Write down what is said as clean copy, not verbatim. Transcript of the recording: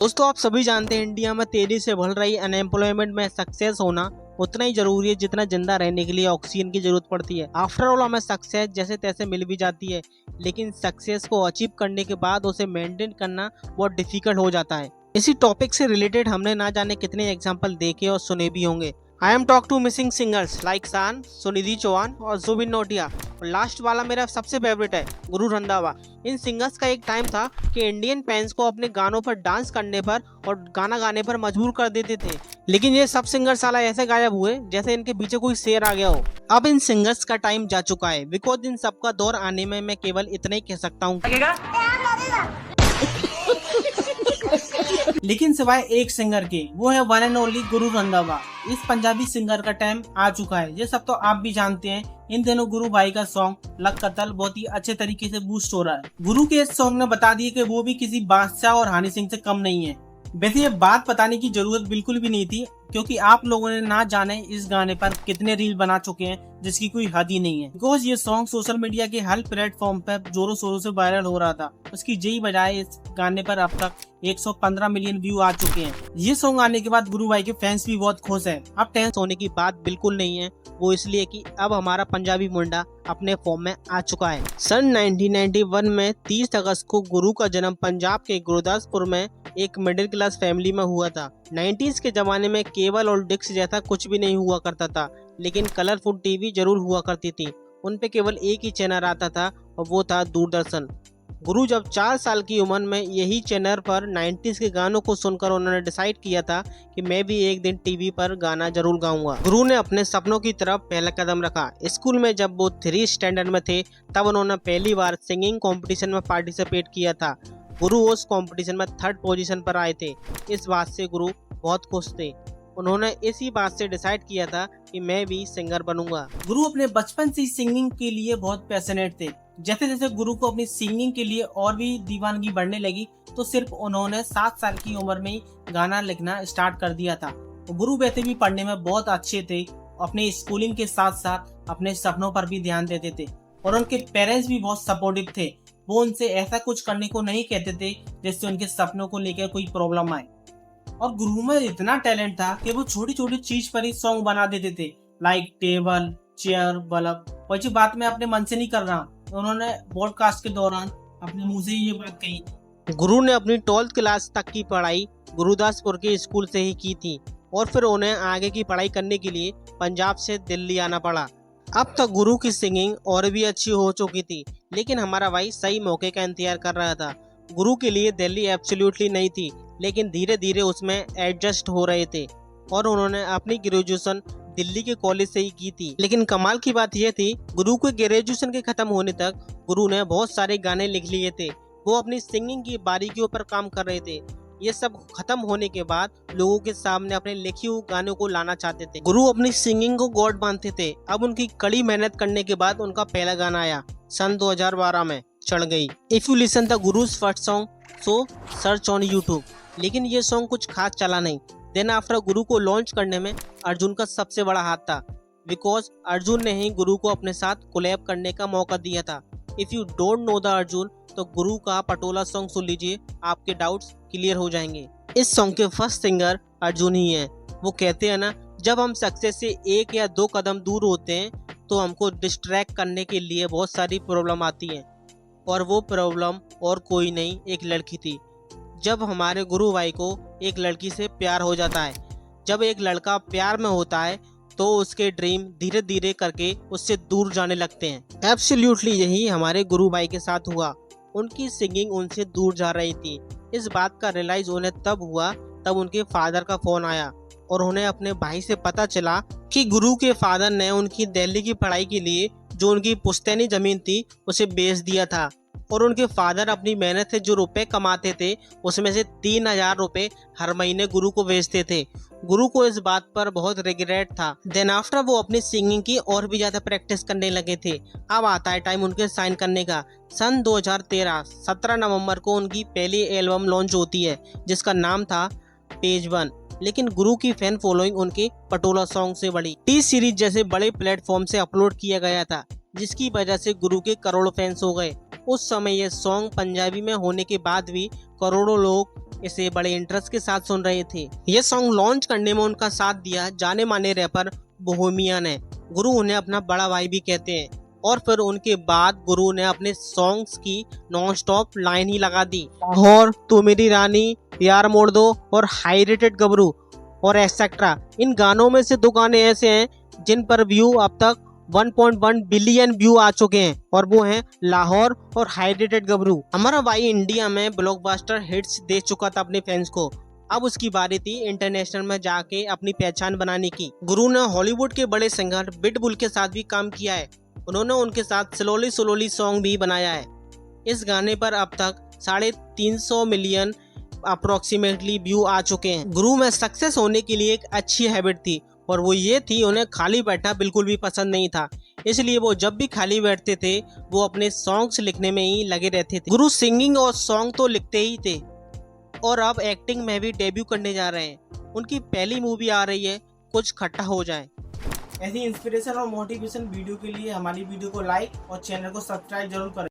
दोस्तों आप सभी जानते हैं इंडिया में तेजी से बढ़ रही अनएम्प्लॉयमेंट में सक्सेस होना उतना ही जरूरी है जितना जिंदा रहने के लिए ऑक्सीजन की जरूरत पड़ती है। आफ्टर ऑल हमें सक्सेस जैसे तैसे मिल भी जाती है, लेकिन सक्सेस को अचीव करने के बाद उसे मेंटेन करना बहुत डिफिकल्ट हो जाता है। इसी टॉपिक से रिलेटेड हमने ना जाने कितने एग्जाम्पल देखे और सुने भी होंगे। I am talk to missing singers like Shaan, Sunidhi Chauhan और जुबिन नौटियाल। और लास्ट वाला मेरा सबसे फेवरेट है, गुरु रंधावा। इन सिंगर्स का एक टाइम था कि इंडियन फैंस को अपने गानों पर डांस करने पर और गाना गाने पर मजबूर कर देते थे, लेकिन ये सब सिंगर साला ऐसे गायब हुए जैसे इनके पीछे कोई शेर आ गया हो। अब इन सिंगर्स का टाइम जा चुका है, बिकॉज इन सबका दौर आने में मैं केवल इतना ही कह सकता हूँ, लेकिन सिवाय एक सिंगर के, वो है one and only Guru Randhawa. इस पंजाबी सिंगर का टाइम आ चुका है, ये सब तो आप भी जानते हैं। इन दिनों गुरु भाई का सॉन्ग लक कतल बहुत ही अच्छे तरीके से बूस्ट हो रहा है। गुरु के इस सॉन्ग ने बता दिया कि वो भी किसी बादशाह और हनी सिंह से कम नहीं है। वैसे ये बात बताने की जरूरत बिल्कुल भी नहीं थी, क्योंकि आप लोगों ने ना जाने इस गाने पर कितने रील बना चुके हैं जिसकी कोई हद ही नहीं है। बिकॉज ये सॉन्ग सोशल मीडिया के हर प्लेटफॉर्म पर जोरों शोरों से वायरल हो रहा था। उसकी यही बजाय इस गाने पर अब तक 115 मिलियन व्यू आ चुके हैं। ये सॉन्ग आने के बाद गुरु भाई के फैंस भी बहुत खुश हैं। अब टेंस होने की बात बिल्कुल नहीं है, वो इसलिए कि अब हमारा पंजाबी मुंडा अपने फॉर्म में आ चुका है। सन 1991 में 30 अगस्त को गुरु का जन्म पंजाब के गुरदासपुर में एक मिडिल क्लास फैमिली में हुआ था। 90s के जमाने में केबल और डिक्स जैसा कुछ भी नहीं हुआ करता था, लेकिन कलरफुल टीवी जरूर हुआ करती थी। उन पे केवल एक ही चैनल आता था और वो था दूरदर्शन। गुरु जब 4 साल की उम्र में यही चैनल पर 90s के गानों को सुनकर उन्होंने डिसाइड किया था कि मैं भी एक दिन टीवी पर गाना जरूर गाऊंगा। गुरु ने अपने सपनों की तरफ पहला कदम रखा। स्कूल में जब वो 3 स्टैंडर्ड में थे तब उन्होंने पहली बार सिंगिंग कंपटीशन में पार्टिसिपेट किया था। गुरु उस कंपटीशन में 3rd पोजीशन पर आए थे। इस बात से गुरु बहुत खुश थे। उन्होंने इसी बात से डिसाइड किया था कि मैं भी सिंगर बनूंगा। गुरु अपने बचपन से सिंगिंग के लिए बहुत पैशनेट थे। जैसे जैसे गुरु को अपनी सिंगिंग के लिए और भी दीवानगी बढ़ने लगी तो सिर्फ उन्होंने 7 साल की उम्र में ही गाना लिखना स्टार्ट कर दिया था। गुरु वैसे भी पढ़ने में बहुत अच्छे थे, अपने स्कूलिंग के साथ साथ अपने सपनों पर भी ध्यान देते थे और उनके पेरेंट्स भी बहुत सपोर्टिव थे। वो उनसे ऐसा कुछ करने को नहीं कहते थे जिससे उनके सपनों को लेकर कोई प्रॉब्लम आए। और गुरु में इतना टैलेंट था कि वो छोटी छोटी चीज पर ही सॉन्ग बना देते थे, लाइक टेबल, चेयर, बल्ब। और जो बात मैं अपने मन से नहीं कर रहा, उन्होंने पॉडकास्ट के दौरान अपने मुंह से ये बात कही। गुरु ने अपनी 12th क्लास तक की पढ़ाई गुरुदासपुर के स्कूल से ही की थी और फिर उन्हें आगे की पढ़ाई करने के लिए पंजाब से दिल्ली आना पड़ा। अब तक गुरु की सिंगिंग और भी अच्छी हो चुकी थी, लेकिन हमारा भाई सही मौके का इंतजार कर रहा था। गुरु के लिए दिल्ली एब्सोल्युटली नहीं थी, लेकिन धीरे धीरे उसमें एडजस्ट हो रहे थे और उन्होंने अपनी ग्रेजुएशन दिल्ली के कॉलेज से ही की थी। लेकिन कमाल की बात यह थी, गुरु के ग्रेजुएशन के खत्म होने तक गुरु ने बहुत सारे गाने लिख लिए थे। वो अपनी सिंगिंग की बारीकियों पर काम कर रहे थे। ये सब खत्म होने के बाद लोगों के सामने अपने लिखे हुए गानों को लाना चाहते थे। गुरु अपनी सिंगिंग को गॉड मानते थे। अब उनकी कड़ी मेहनत करने के बाद उनका पहला गाना आया सन 2012 में, चढ़ गई। If you listen the Guru's first song so search on YouTube. लेकिन ये सॉन्ग कुछ खास चला नहीं। देन आफ्टर गुरु को लॉन्च करने में अर्जुन का सबसे बड़ा हाथ था, बिकॉज अर्जुन ने ही गुरु को अपने साथ कोलैब करने का मौका दिया था। If you don't know the Arjun तो गुरु का पटोला सॉन्ग सुन लीजिए, आपके डाउट्स क्लियर हो जाएंगे। इस सॉन्ग के फर्स्ट सिंगर अर्जुन ही हैं। वो कहते हैं ना, जब हम सक्सेस से 1 या 2 कदम दूर होते हैं तो हमको डिस्ट्रैक्ट करने के लिए बहुत सारी प्रॉब्लम आती हैं, और वो प्रॉब्लम और कोई नहीं, एक लड़की थी। जब हमारे गुरु भाई को एक लड़की से प्यार हो जाता है, जब एक लड़का प्यार में होता है तो उसके ड्रीम धीरे धीरे करके उससे दूर जाने लगते हैं। एब्सोल्युटली यही हमारे गुरु भाई के साथ हुआ। उनकी सिंगिंग उनसे दूर जा रही थी। इस बात का रियलाइज उन्हें तब हुआ तब उनके फादर का फोन आया और उन्हें अपने भाई से पता चला कि गुरु के फादर ने उनकी दिल्ली की पढ़ाई के लिए जो उनकी पुश्तैनी जमीन थी उसे बेच दिया था, और उनके फादर अपनी मेहनत से जो रुपए कमाते थे उसमें से 3000 रुपए हर महीने गुरु को भेजते थे। गुरु को इस बात पर बहुत रिग्रेट था। देन आफ्टर वो अपनी सिंगिंग की और भी ज्यादा प्रैक्टिस करने लगे थे। अब आता है टाइम उनके साइन करने का। सन 2013 17 नवंबर को उनकी पहली एल्बम लॉन्च होती है जिसका नाम था पेज 1। लेकिन गुरु की फैन फॉलोइंग उनके पटोला सॉन्ग से बढ़ी। टी सीरीज जैसे बड़े प्लेटफॉर्म से अपलोड किया गया था, जिसकी वजह से गुरु के करोड़ों फैंस हो गए। उस समय ये सॉन्ग पंजाबी में होने के बाद भी करोड़ों लोग इसे बड़े इंटरेस्ट के साथ सुन रहे थे। ये सॉन्ग लॉन्च करने में उनका साथ दिया जाने माने रैपर बोहेमिया ने। गुरु उन्हें अपना बड़ा भाई भी कहते हैं। और फिर उनके बाद गुरु ने अपने सॉन्ग्स की नॉन स्टॉप लाइन ही लगा दी। लाहौर, तू मेरी रानी, यार मोड़ दो और हाई रेटेड गबरू और एक्सेट्रा। इन गानों में से 2 गाने ऐसे हैं जिन पर व्यू अब तक 1.1 बिलियन व्यू आ चुके हैं और वो हैं लाहौर और हाई रेटेड गबरू। हमारा भाई इंडिया में ब्लॉकबस्टर हिट्स दे चुका था अपने फैंस को। अब उसकी बारी थी इंटरनेशनल में जाके अपनी पहचान बनाने की। गुरु ने हॉलीवुड के बड़े सिंगर पिटबुल के साथ भी काम किया है। उन्होंने उनके साथ स्लोली स्लोली सॉन्ग भी बनाया है। इस गाने पर अब तक 350 मिलियन अप्रोक्सीमेटली व्यू आ चुके हैं। गुरु में सक्सेस होने के लिए एक अच्छी हैबिट थी और वो ये थी, उन्हें खाली बैठना बिल्कुल भी पसंद नहीं था। इसलिए वो जब भी खाली बैठते थे वो अपने सॉन्ग्स लिखने में ही लगे रहते थे। गुरु सिंगिंग और सॉन्ग तो लिखते ही थे और अब एक्टिंग में भी डेब्यू करने जा रहे हैं। उनकी पहली मूवी आ रही है, कुछ खट्टा हो जाए। ऐसी इंस्पिरेशन और मोटिवेशन वीडियो के लिए हमारी वीडियो को लाइक और चैनल को सब्सक्राइब जरूर करें।